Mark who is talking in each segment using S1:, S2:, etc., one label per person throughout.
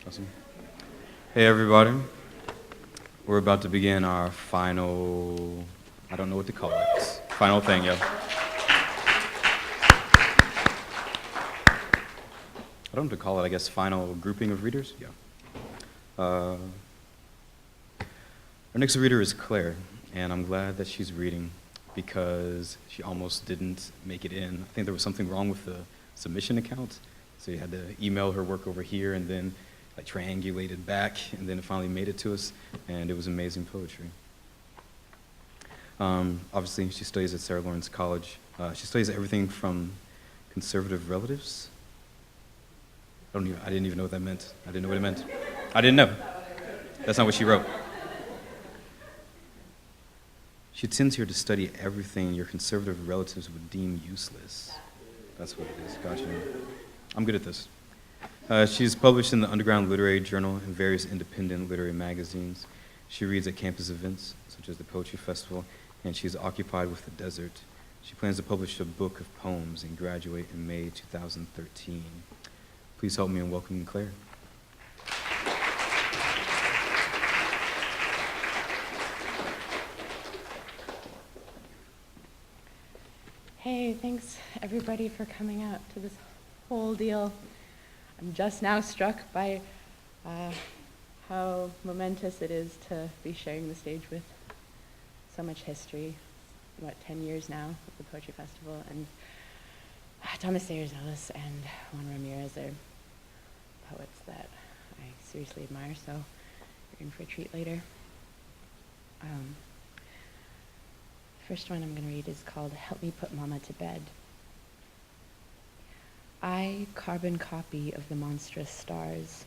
S1: Awesome. Hey, everybody. We're about to begin our final, I don't know what to call it. Final thing, yo. I don't know what to call it, I guess final grouping of readers? Yeah. Our next reader is Claire, and I'm glad that she's reading because she almost didn't make it in. I think there was something wrong with the submission account, so you had to email her work over here and then triangulated back, and then it finally made it to us, and it was amazing poetry. Obviously, she studies at Sarah Lawrence College. She studies everything from conservative relatives. I didn't even know what that meant. I didn't know what it meant. I didn't know. That's not what she wrote. She attends here to study everything your conservative relatives would deem useless. That's what it is. Gotcha. I'm good at this. She's published in the Underground Literary Journal and various independent literary magazines. She reads at campus events, such as the Poetry Festival, and she's occupied with the desert. She plans to publish a book of poems and graduate in May 2013. Please help me in welcoming Claire.
S2: Hey, thanks everybody for coming out to this whole deal. I'm just now struck by how momentous it is to be sharing the stage with so much history. 10 years now of the Poetry Festival, and Thomas Sayers Ellis and Juan Ramirez are poets that I seriously admire, so you're in for a treat later. First one I'm going to read is called Help Me Put Mama to Bed. I, carbon copy of the monstrous stars.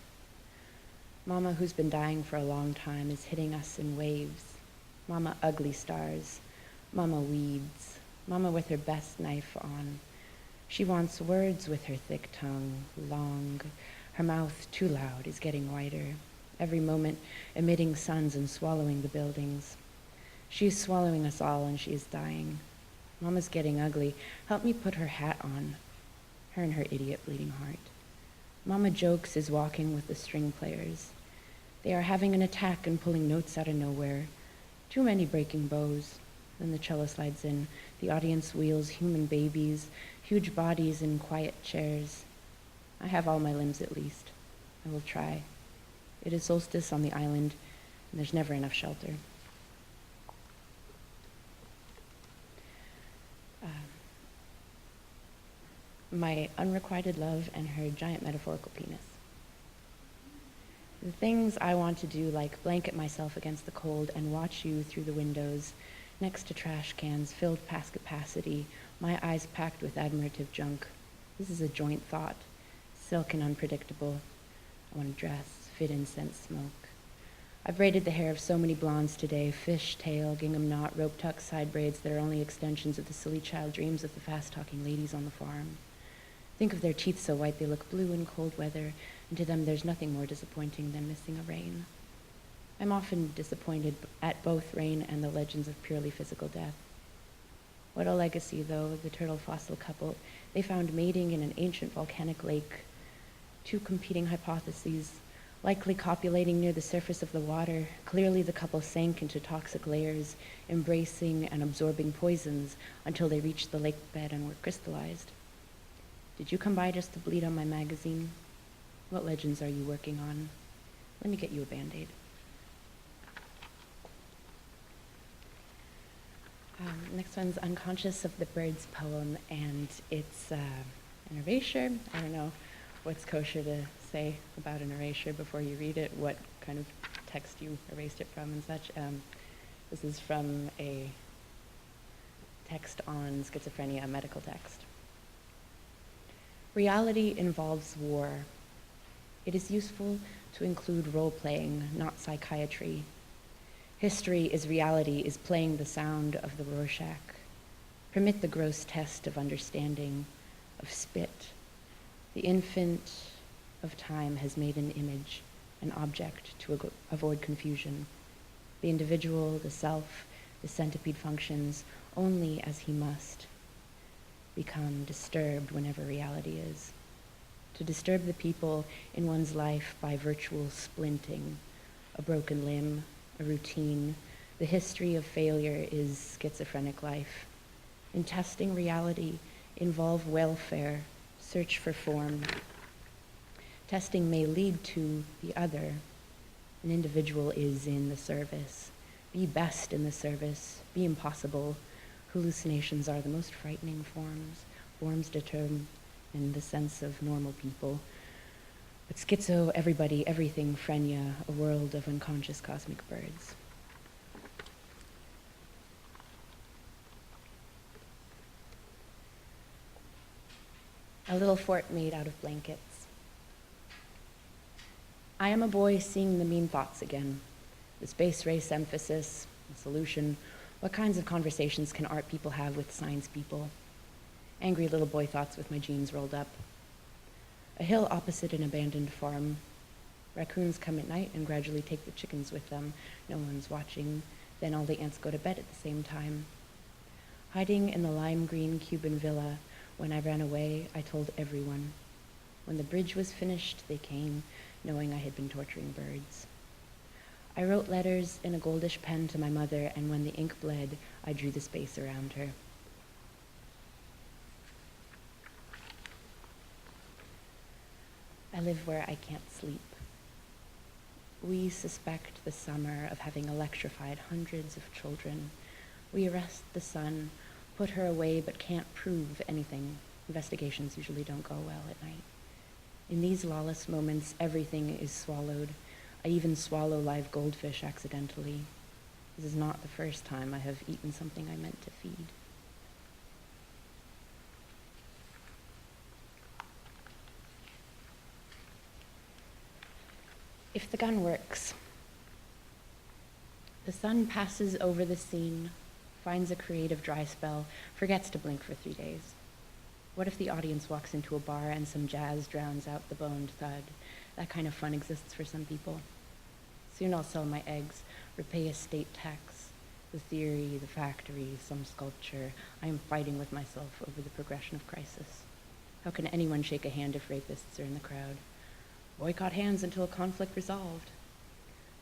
S2: Mama, who's been dying for a long time, is hitting us in waves. Mama, ugly stars. Mama, weeds. Mama with her best knife on. She wants words with her thick tongue, long. Her mouth, too loud, is getting wider, every moment emitting suns and swallowing the buildings. She is swallowing us all, and she is dying. Mama's getting ugly. Help me put her hat on. Her and her idiot bleeding heart. Mama jokes is walking with the string players. They are having an attack and pulling notes out of nowhere. Too many breaking bows. Then the cello slides in. The audience wheels human babies, huge bodies in quiet chairs. I have all my limbs at least. I will try. It is solstice on the island, and there's never enough shelter. My unrequited love and her giant metaphorical penis. The things I want to do, like blanket myself against the cold and watch you through the windows, next to trash cans filled past capacity, my eyes packed with admirative junk. This is a joint thought, silk and unpredictable. I want to dress, fit incense smoke. I've braided the hair of so many blondes today, fish tail, gingham knot, rope tuck, side braids that are only extensions of the silly child dreams of the fast-talking ladies on the farm. Think of their teeth so white they look blue in cold weather, and to them there's nothing more disappointing than missing a rain. I'm often disappointed at both rain and the legends of purely physical death. What a legacy, though, the turtle fossil couple. They found mating in an ancient volcanic lake. Two competing hypotheses, likely copulating near the surface of the water. Clearly the couple sank into toxic layers, embracing and absorbing poisons until they reached the lake bed and were crystallized. Did you come by just to bleed on my magazine? What legends are you working on? Let me get you a Band-Aid. Next one's Unconscious of the Birds poem, and it's an erasure. I don't know what's kosher to say about an erasure before you read it, what kind of text you erased it from and such. This is from a text on schizophrenia, a medical text. Reality involves war. It is useful to include role-playing, not psychiatry. History is reality, is playing the sound of the Rorschach. Permit the gross test of understanding, of spit. The infant of time has made an image, an object to avoid confusion. The individual, the self, the centipede functions only as he must become disturbed whenever reality is. to disturb the people in one's life by virtual splinting, a broken limb, a routine. The history of failure is schizophrenic life. In testing reality, involve welfare, search for form. Testing may lead to the other. An individual is in the service. Be best in the service. Be impossible. Hallucinations are the most frightening forms determined in the sense of normal people. But schizo, everybody, everything, phrenia, a world of unconscious cosmic birds. A little fort made out of blankets. I am a boy seeing the mean thoughts again. The space race emphasis, the solution. What kinds of conversations can art people have with science people? Angry little boy thoughts with my jeans rolled up. A hill opposite an abandoned farm. Raccoons come at night and gradually take the chickens with them. No one's watching. Then all the ants go to bed at the same time. Hiding in the lime green Cuban villa, when I ran away, I told everyone. When the bridge was finished, they came, knowing I had been torturing birds. I wrote letters in a goldish pen to my mother, and when the ink bled, I drew the space around her. I live where I can't sleep. We suspect the summer of having electrified hundreds of children. We arrest the sun, put her away, but can't prove anything. Investigations usually don't go well at night. In these lawless moments, everything is swallowed. I even swallow live goldfish accidentally. This is not the first time I have eaten something I meant to feed. If the gun works, the sun passes over the scene, finds a creative dry spell, forgets to blink for 3 days. What if the audience walks into a bar and some jazz drowns out the boned thud? That kind of fun exists for some people. Soon I'll sell my eggs, repay estate tax, the theory, the factory, some sculpture. I am fighting with myself over the progression of crisis. How can anyone shake a hand if rapists are in the crowd? Boycott hands until conflict resolved.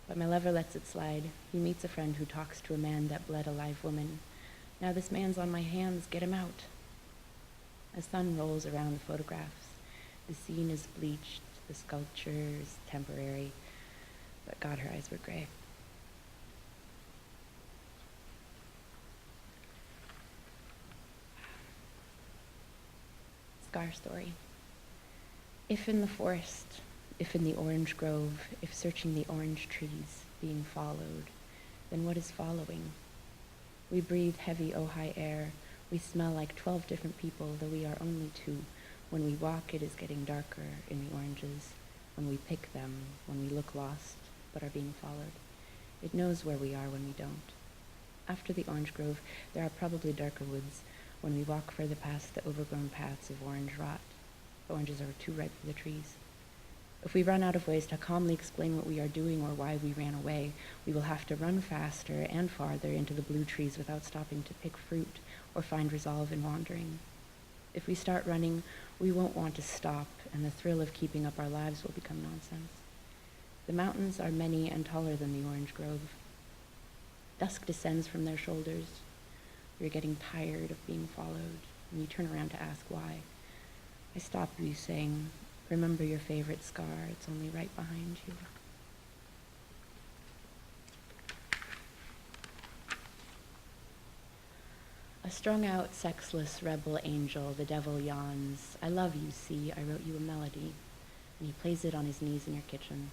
S2: But my lover lets it slide. He meets a friend who talks to a man that bled a live woman. Now this man's on my hands, get him out. A sun rolls around the photographs. The scene is bleached, the sculpture is temporary, but God, her eyes were gray. Scar story. If in the forest, if in the orange grove, if searching the orange trees, being followed, then what is following? We breathe heavy Ojai air. We smell like 12 different people, though we are only 2. When we walk, it is getting darker in the oranges. When we pick them, when we look lost, but are being followed. It knows where we are when we don't. After the orange grove, there are probably darker woods when we walk further past the overgrown paths of orange rot. The oranges are too ripe for the trees. If we run out of ways to calmly explain what we are doing or why we ran away, we will have to run faster and farther into the blue trees without stopping to pick fruit or find resolve in wandering. If we start running, we won't want to stop, and the thrill of keeping up our lives will become nonsense. The mountains are many and taller than the orange grove. Dusk descends from their shoulders. You're getting tired of being followed, and you turn around to ask why. I stop you saying, remember your favorite scar, it's only right behind you. A strung-out, sexless rebel angel, the devil yawns. I love you, see, I wrote you a melody. And he plays it on his knees in your kitchen.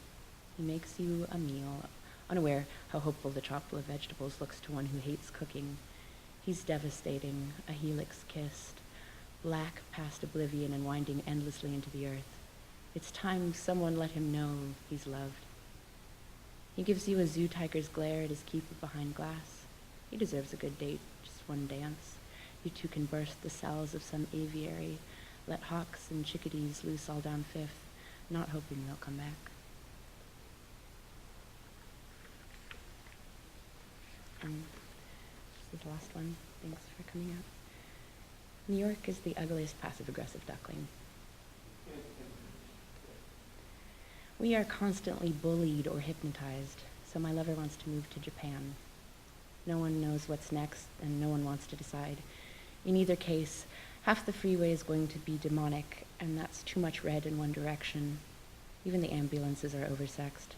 S2: He makes you a meal, unaware how hopeful the chopped full of vegetables looks to one who hates cooking. He's devastating, a helix kissed, black past oblivion and winding endlessly into the earth. It's time someone let him know he's loved. He gives you a zoo tiger's glare at his keeper behind glass. He deserves a good date, just one dance. You two can burst the cells of some aviary, let hawks and chickadees loose all down Fifth, not hoping they'll come back. And this is the last one. Thanks for coming out. New York is the ugliest passive-aggressive duckling. We are constantly bullied or hypnotized, so my lover wants to move to Japan. No one knows what's next, and no one wants to decide. In either case, half the freeway is going to be demonic, and that's too much red in one direction. Even the ambulances are oversexed.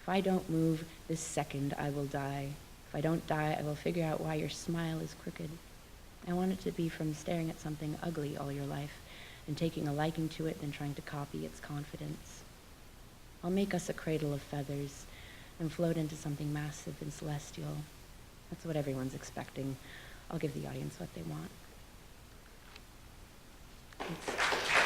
S2: If I don't move this second, I will die. If I don't die, I will figure out why your smile is crooked. I want it to be from staring at something ugly all your life and taking a liking to it than trying to copy its confidence. I'll make us a cradle of feathers and float into something massive and celestial. That's what everyone's expecting. I'll give the audience what they want. Thanks.